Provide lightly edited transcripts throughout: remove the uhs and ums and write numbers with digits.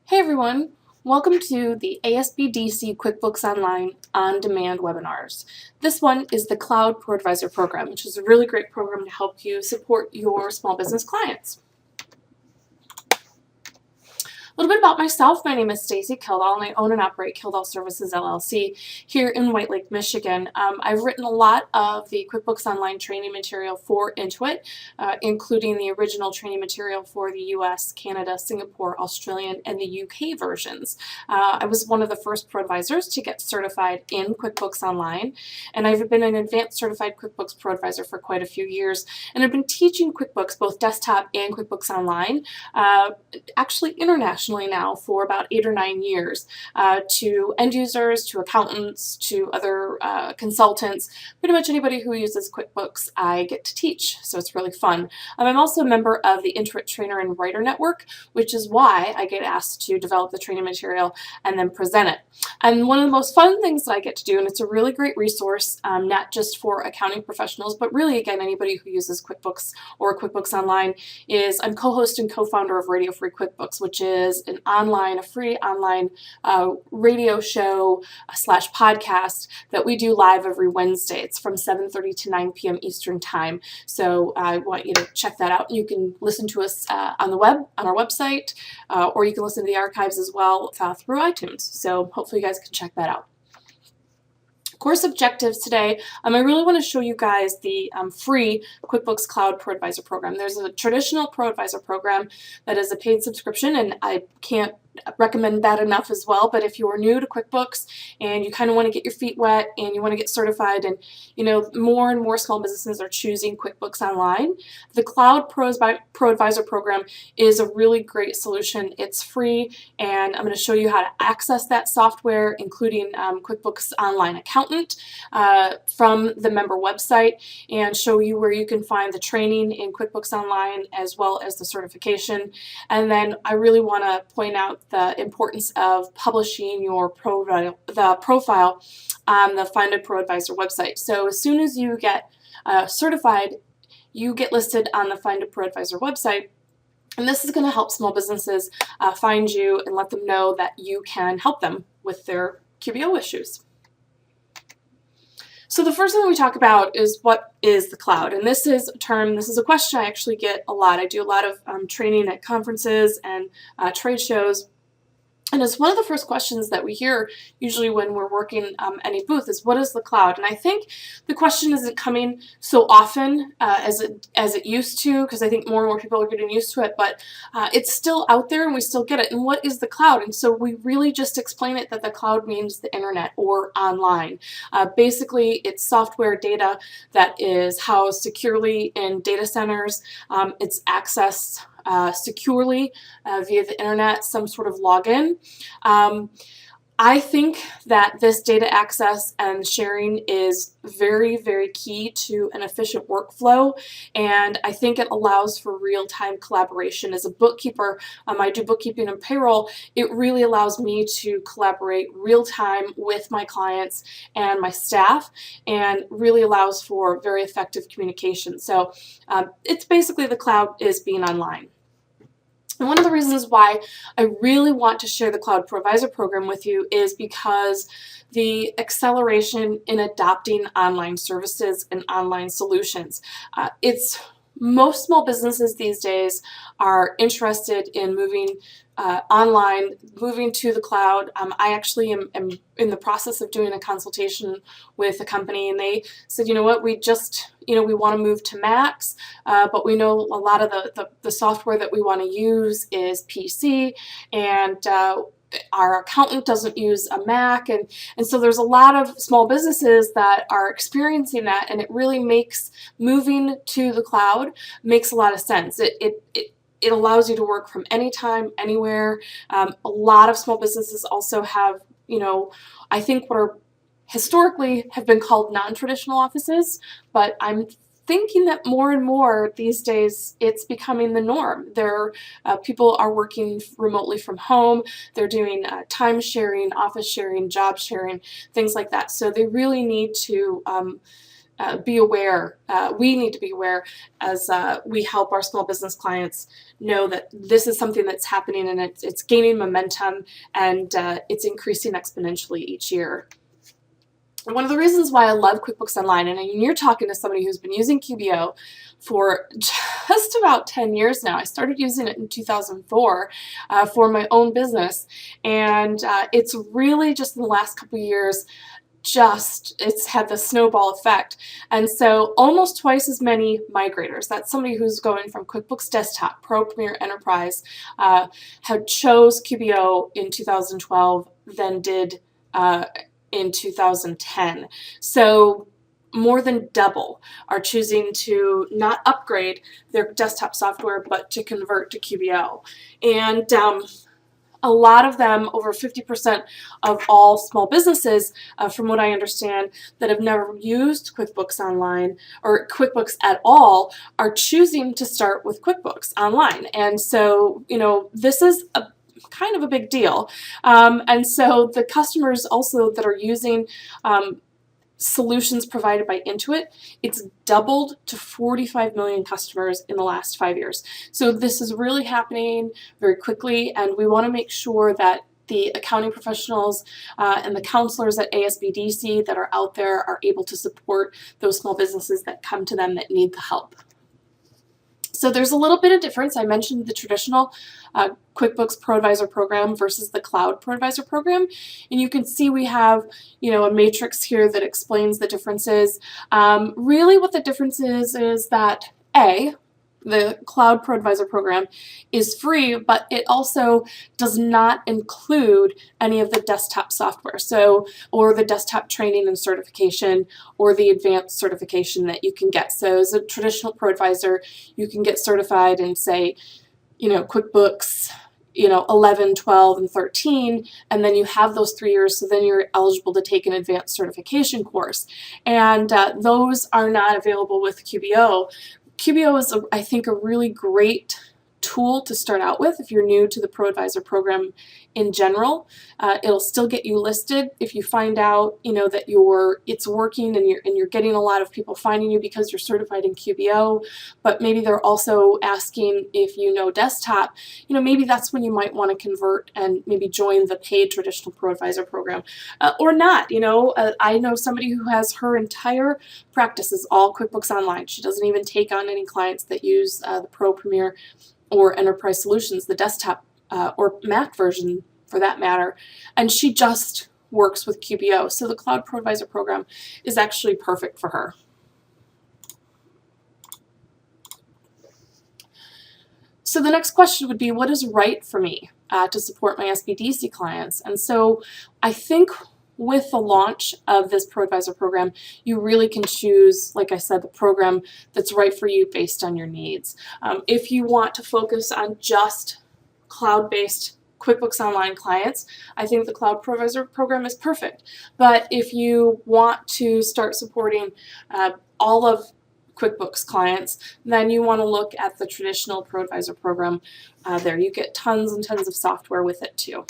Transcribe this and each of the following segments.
Hey everyone, welcome to the SBDC QuickBooks Online on-demand webinars. This one is the Cloud ProAdvisor Program, which is a really great program to help you support your small business clients. A little bit about myself. My name is Stacy Kildal, and I own and operate Kildal Services LLC here in White Lake, Michigan. I've written a lot of the QuickBooks Online training material for Intuit, including the original training material for the US, Canada, Singapore, Australian, and the UK versions. I was one of the first ProAdvisors to get certified in QuickBooks Online, and I've been an advanced certified QuickBooks ProAdvisor for quite a few years, and I've been teaching QuickBooks, both desktop and QuickBooks Online, actually internationally now for about 8 or 9 years, to end users, to accountants, to other consultants, pretty much anybody who uses QuickBooks I get to teach, so it's really fun. I'm also a member of the Intuit Trainer and Writer Network, which is why I get asked to develop the training material and then present it. And one of the most fun things that I get to do, and it's a really great resource, not just for accounting professionals, but really, again, anybody who uses QuickBooks or QuickBooks Online, is I'm co-host and co-founder of Radio Free QuickBooks, which is a free online radio show slash podcast that we do live every Wednesday. It's from 7:30 to 9 p.m. Eastern Time. So I want you to check that out. You can listen to us on the web, on our website, or you can listen to the archives as well through iTunes. So hopefully you guys can check that out. Course objectives today, I really want to show you guys the free QuickBooks Cloud ProAdvisor Program. There's a traditional ProAdvisor program that is a paid subscription, and I can't recommend that enough as well. But if you're new to QuickBooks and you kind of want to get your feet wet and you want to get certified, and more and more small businesses are choosing QuickBooks Online, the Cloud ProAdvisor Program is a really great solution. It's free, and I'm going to show you how to access that software, including QuickBooks Online Accountant from the member website, and show you where you can find the training in QuickBooks Online as well as the certification. And then I really want to point out the importance of publishing your profile on the Find a ProAdvisor website. So as soon as you get certified, you get listed on the Find a ProAdvisor website. And this is going to help small businesses find you and let them know that you can help them with their QBO issues. So the first thing we talk about is, what is the cloud? And this is a question I actually get a lot. I do a lot of training at conferences and trade shows. And it's one of the first questions that we hear usually when we're working any booth is, what is the cloud? And I think the question isn't coming so often as it used to, because I think more and more people are getting used to it, but it's still out there and we still get it. And what is the cloud? And so we really just explain it that the cloud means the internet or online. Basically, it's software data that is housed securely in data centers. It's accessed securely via the internet, some sort of login. I think that this data access and sharing is very, very key to an efficient workflow, and I think it allows for real-time collaboration. As a bookkeeper, I do bookkeeping and payroll. It really allows me to collaborate real-time with my clients and my staff, and really allows for very effective communication. So it's basically the cloud is being online. And one of the reasons why I really want to share the Cloud ProAdvisor program with you is because the acceleration in adopting online services and online solutions. Most small businesses these days are interested in moving online, moving to the cloud. I actually am in the process of doing a consultation with a company, and they said, you know what, we want to move to Macs, but we know a lot of the software that we want to use is PC, and our accountant doesn't use a Mac, and so there's a lot of small businesses that are experiencing that, and it really makes moving to the cloud makes a lot of sense. It allows you to work from anytime, anywhere. A lot of small businesses also have, I think what are historically have been called non-traditional offices, but I'm thinking that more and more these days it's becoming the norm. People are working remotely from home. They're doing time sharing, office sharing, job sharing, things like that. So they really need to be aware. We need to be aware as we help our small business clients know that this is something that's happening, and it's gaining momentum, and it's increasing exponentially each year. And one of the reasons why I love QuickBooks Online, and you're talking to somebody who's been using QBO for just about 10 years now. I started using it in 2004 for my own business, and it's really just in the last couple of years it's had the snowball effect. And so almost twice as many migrators, that's somebody who's going from QuickBooks Desktop, Pro, Premier, Enterprise, had chose QBO in 2012 than did in 2010. So more than double are choosing to not upgrade their desktop software, but to convert to QBO. And a lot of them, over 50% of all small businesses, from what I understand, that have never used QuickBooks Online or QuickBooks at all, are choosing to start with QuickBooks Online. And so, this is a kind of a big deal. And so the customers also that are using solutions provided by Intuit, it's doubled to 45 million customers in the last 5 years. So this is really happening very quickly, and we want to make sure that the accounting professionals and the counselors at ASBDC that are out there are able to support those small businesses that come to them that need the help. So there's a little bit of difference. I mentioned the traditional QuickBooks ProAdvisor Program versus the Cloud ProAdvisor Program. And you can see we have, a matrix here that explains the differences. Really what the difference is that the Cloud ProAdvisor Program is free, but it also does not include any of the desktop software, or the desktop training and certification, or the advanced certification that you can get. So as a traditional ProAdvisor, you can get certified in, say, QuickBooks, 11, 12, and 13, and then you have those 3 years, so then you're eligible to take an advanced certification course. And those are not available with QBO. QBO is, I think, a really great tool to start out with if you're new to the ProAdvisor program in general. It'll still get you listed if you find out that it's working and you're getting a lot of people finding you because you're certified in QBO, but maybe they're also asking if you know desktop. Maybe that's when you might want to convert and maybe join the paid traditional ProAdvisor program, or not. I know somebody who has her entire practice is all QuickBooks Online. She doesn't even take on any clients that use the Pro, Premier, or Enterprise solutions, the desktop or Mac version for that matter, and she just works with QBO. So the Cloud ProAdvisor program is actually perfect for her. So the next question would be, what is right for me to support my SBDC clients? And so I think with the launch of this ProAdvisor program, you really can choose, like I said, the program that's right for you based on your needs. If you want to focus on just cloud-based QuickBooks Online clients, I think the Cloud ProAdvisor program is perfect. But if you want to start supporting all of QuickBooks clients, then you want to look at the traditional ProAdvisor program. There you get tons and tons of software with it too.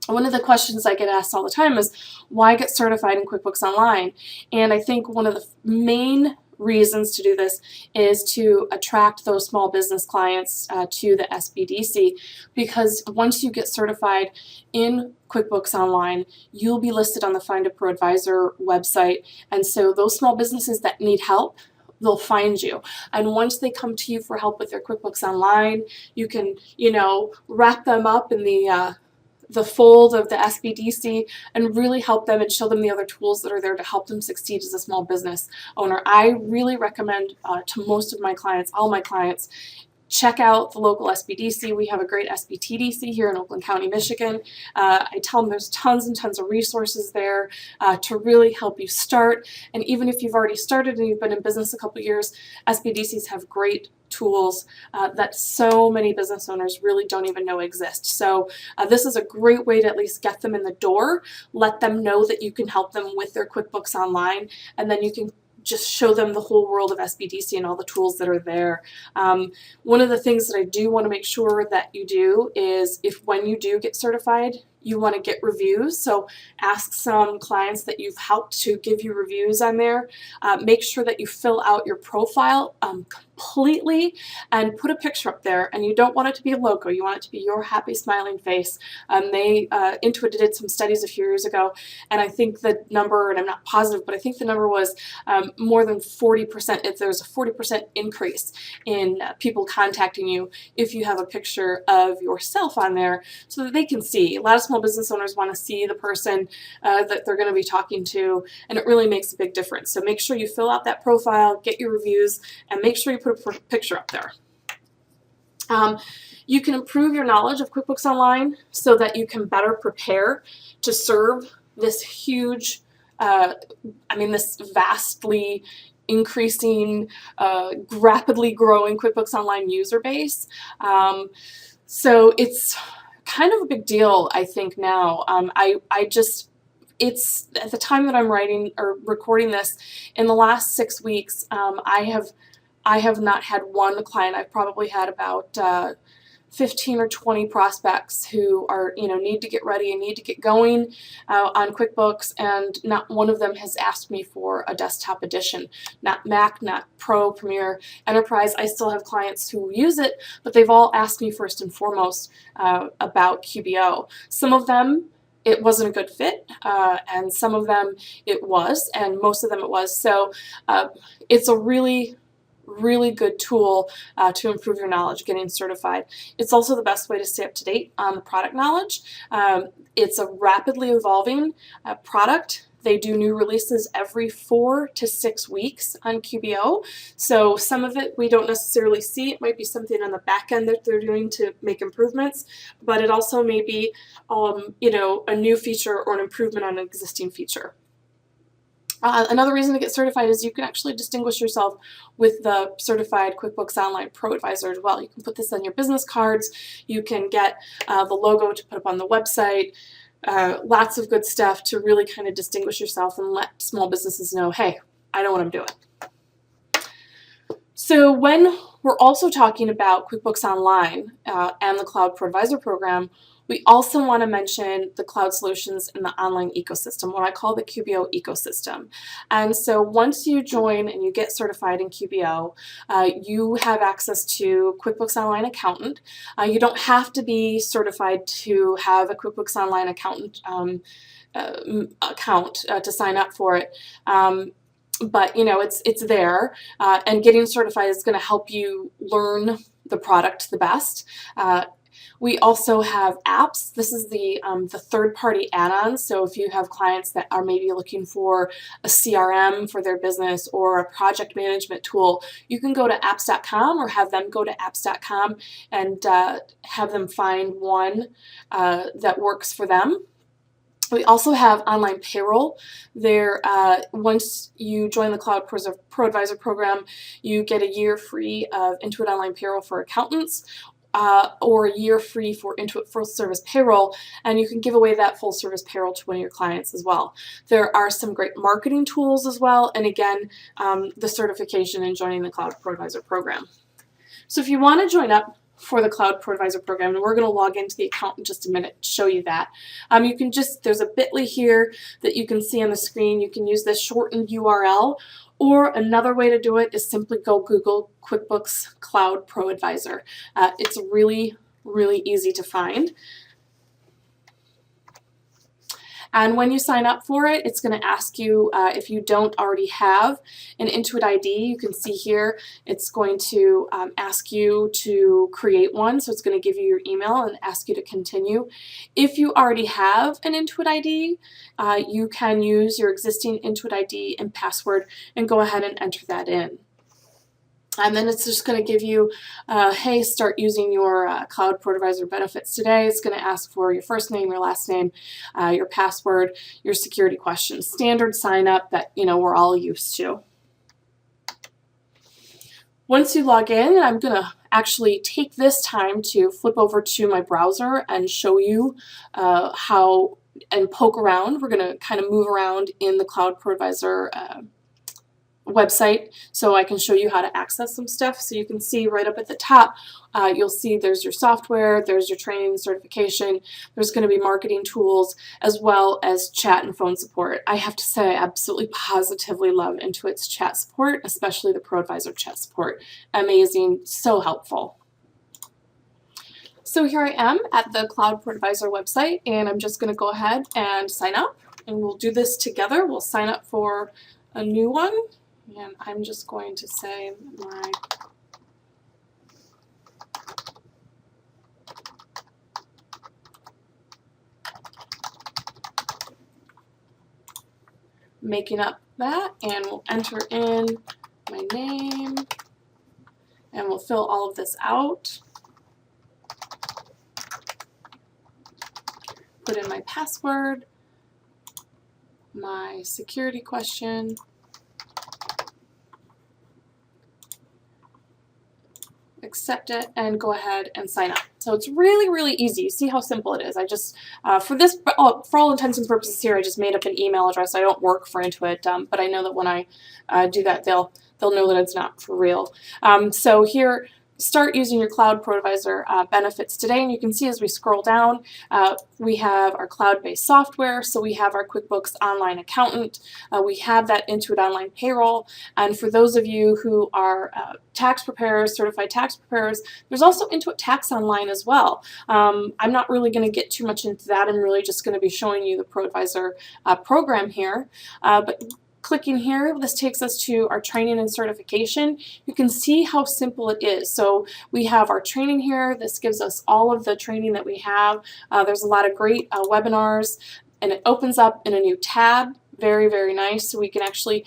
One of the questions I get asked all the time is, why get certified in QuickBooks Online? And I think one of the main reasons to do this is to attract those small business clients to the SBDC, because once you get certified in QuickBooks Online, you'll be listed on the Find a ProAdvisor website, and so those small businesses that need help, they'll find you. And once they come to you for help with their QuickBooks Online, you can, wrap them up in the fold of the SBDC and really help them and show them the other tools that are there to help them succeed as a small business owner. I really recommend to most of my clients, all my clients, check out the local SBDC. We have a great SBTDC here in Oakland County, Michigan. I tell them there's tons and tons of resources there to really help you start. And even if you've already started and you've been in business a couple years, SBDCs have great tools that so many business owners really don't even know exist. So this is a great way to at least get them in the door, let them know that you can help them with their QuickBooks Online, and then you can just show them the whole world of SBDC and all the tools that are there. One of the things that I do want to make sure that you do is, when you do get certified, you want to get reviews. So ask some clients that you've helped to give you reviews on there. Make sure that you fill out your profile completely and put a picture up there. And you don't want it to be a logo. You want it to be your happy smiling face. Intuit did some studies a few years ago, and I think the number, and I'm not positive, but I think the number was more than 40%. If there's a 40% increase in people contacting you if you have a picture of yourself on there, so that they can see. A lot of small business owners want to see the person that they're going to be talking to, and it really makes a big difference. So make sure you fill out that profile, get your reviews, and make sure you put a picture up there. You can improve your knowledge of QuickBooks Online so that you can better prepare to serve this huge, this vastly increasing, rapidly growing QuickBooks Online user base. So it's kind of a big deal, I think, now. It's at the time that I'm writing or recording this, in the last 6 weeks, I have not had one client. I've probably had about 15 or 20 prospects who are, need to get ready and need to get going on QuickBooks, and not one of them has asked me for a desktop edition. Not Mac, not Pro, Premier, Enterprise. I still have clients who use it, but they've all asked me first and foremost about QBO. Some of them, it wasn't a good fit, and some of them it was, and most of them it was. So it's a really good tool to improve your knowledge, getting certified. It's also the best way to stay up to date on the product knowledge. It's a rapidly evolving product. They do new releases every 4 to 6 weeks on QBO. So some of it we don't necessarily see. It might be something on the back end that they're doing to make improvements, but it also may be a new feature or an improvement on an existing feature. Another reason to get certified is you can actually distinguish yourself with the certified QuickBooks Online ProAdvisor as well. You can put this on your business cards. You can get the logo to put up on the website. Lots of good stuff to really kind of distinguish yourself and let small businesses know, hey, I know what I'm doing. So when we're also talking about QuickBooks Online and the Cloud ProAdvisor Program, we also want to mention the cloud solutions in the online ecosystem, what I call the QBO ecosystem. And so once you join and you get certified in QBO, you have access to QuickBooks Online Accountant. You don't have to be certified to have a QuickBooks Online Accountant account to sign up for it. But it's there, and getting certified is going to help you learn the product the best. We also have apps. This is the third-party add-ons. So if you have clients that are maybe looking for a CRM for their business or a project management tool, you can go to apps.com or have them go to apps.com and have them find one that works for them. We also have online payroll. There, once you join the Cloud ProAdvisor Program, you get a year free of Intuit Online Payroll for accountants, or a year free for Intuit Full Service Payroll, and you can give away that full service payroll to one of your clients as well. There are some great marketing tools as well, and again, the certification in joining the Cloud ProAdvisor Program. So if you want to join up for the Cloud ProAdvisor Program, and we're going to log into the account in just a minute to show you that. You can there's a bit.ly here that you can see on the screen. You can use this shortened URL, or another way to do it is simply go Google QuickBooks Cloud ProAdvisor. It's really easy to find. And when you sign up for it, it's going to ask you if you don't already have an Intuit ID. You can see here it's going to ask you to create one. So it's going to give you your email and ask you to continue. If you already have an Intuit ID, you can use your existing Intuit ID and password and go ahead and enter that in. And then it's just going to give you, hey, start using your Cloud ProAdvisor benefits today. It's going to ask for your first name, your last name, your password, your security questions. Standard sign up that we're all used to. Once you log in, I'm going to actually take this time to flip over to my browser and show you how and poke around. We're going to kind of move around in the Cloud ProAdvisor website so I can show you how to access some stuff. So you can see right up at the top, you'll see there's your software, there's your training certification, there's going to be marketing tools, as well as chat and phone support. I have to say I absolutely positively love Intuit's chat support, especially the ProAdvisor chat support. Amazing, so helpful. So here I am at the Cloud ProAdvisor website, and I'm just going to go ahead and sign up, and we'll do this together. We'll sign up for a new one. And I'm just going to say making up that, and we'll enter in my name, and we'll fill all of this out. Put in my password, my security question, accept it, and go ahead and sign up. So it's really, really easy. You see how simple it is. I just, for all intents and purposes here, I just made up an email address. I don't work for Intuit, but I know that when I do that, they'll know that it's not for real. So here, start using your Cloud ProAdvisor benefits today, and you can see as we scroll down, we have our cloud-based software, so we have our QuickBooks Online Accountant, we have that Intuit Online Payroll, and for those of you who are tax preparers, certified tax preparers, there's also Intuit Tax Online as well. I'm not really going to get too much into that. I'm really just going to be showing you the ProAdvisor program here, but clicking here, this takes us to our training and certification. You can see how simple it is. So we have our training here. This gives us all of the training that we have. There's a lot of great webinars, and it opens up in a new tab. Very, very nice. So we can actually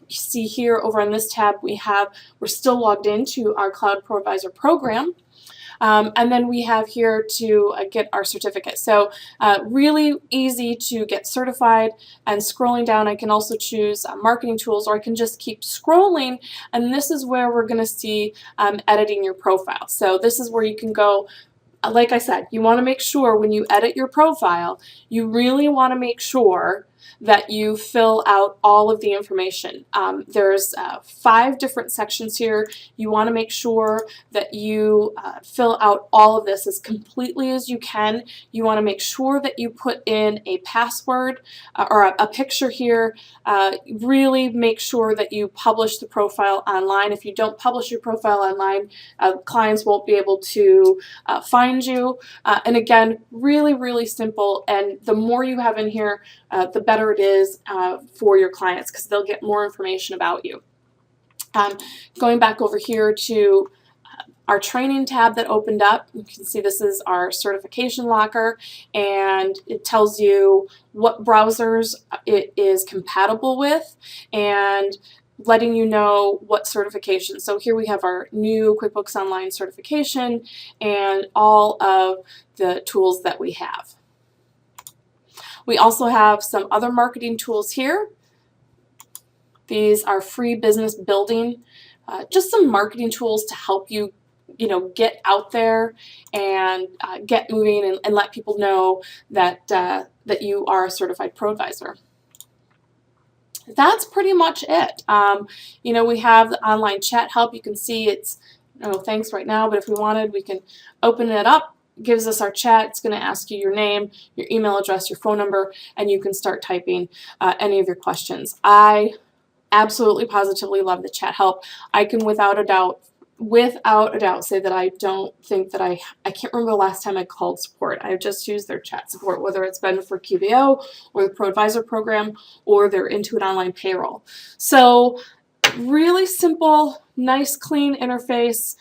see here over on this tab, we're still logged into our Cloud ProAdvisor program. And then we have here to get our certificate. So really easy to get certified, and scrolling down I can also choose marketing tools, or I can just keep scrolling, and this is where we're going to see editing your profile. So this is where you can go. Like I said, you want to make sure when you edit your profile, you really want to make sure that you fill out all of the information. There's 5 different sections here. You want to make sure that you fill out all of this as completely as you can. You want to make sure that you put in a password or a picture here. Really make sure that you publish the profile online. If you don't publish your profile online, clients won't be able to find you. And again, really, really simple, and the more you have in here, the better it is for your clients, because they'll get more information about you. Going back over here to our training tab that opened up, you can see this is our certification locker, and it tells you what browsers it is compatible with, and letting you know what certification. So here we have our new QuickBooks Online certification and all of the tools that we have. We also have some other marketing tools here. These are free business building, just some marketing tools to help you, get out there and get moving, and let people know that that you are a certified ProAdvisor. That's pretty much it. We have the online chat help. You can see it's thanks right now, but if we wanted, we can open it up. Gives us our chat. It's going to ask you your name, your email address, your phone number, and you can start typing any of your questions. I absolutely positively love the chat help. I can without a doubt say that I don't think that I can't remember the last time I called support. I've just used their chat support, whether it's been for QBO or the ProAdvisor program or their Intuit Online Payroll. So really simple, nice, clean interface,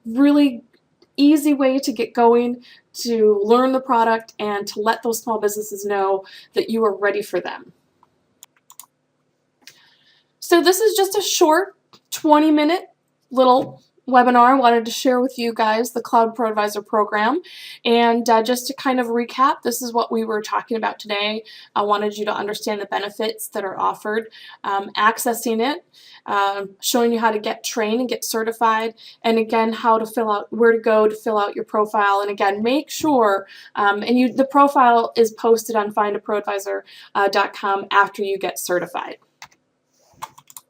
really easy way to get going, to learn the product, and to let those small businesses know that you are ready for them. So this is just a short 20-minute little webinar. I wanted to share with you guys the Cloud ProAdvisor program, and just to kind of recap, this is what we were talking about today. I wanted you to understand the benefits that are offered, accessing it, showing you how to get trained and get certified, and again how to fill out, where to go to fill out your profile, and again make sure the profile is posted on findaproadvisor.com after you get certified.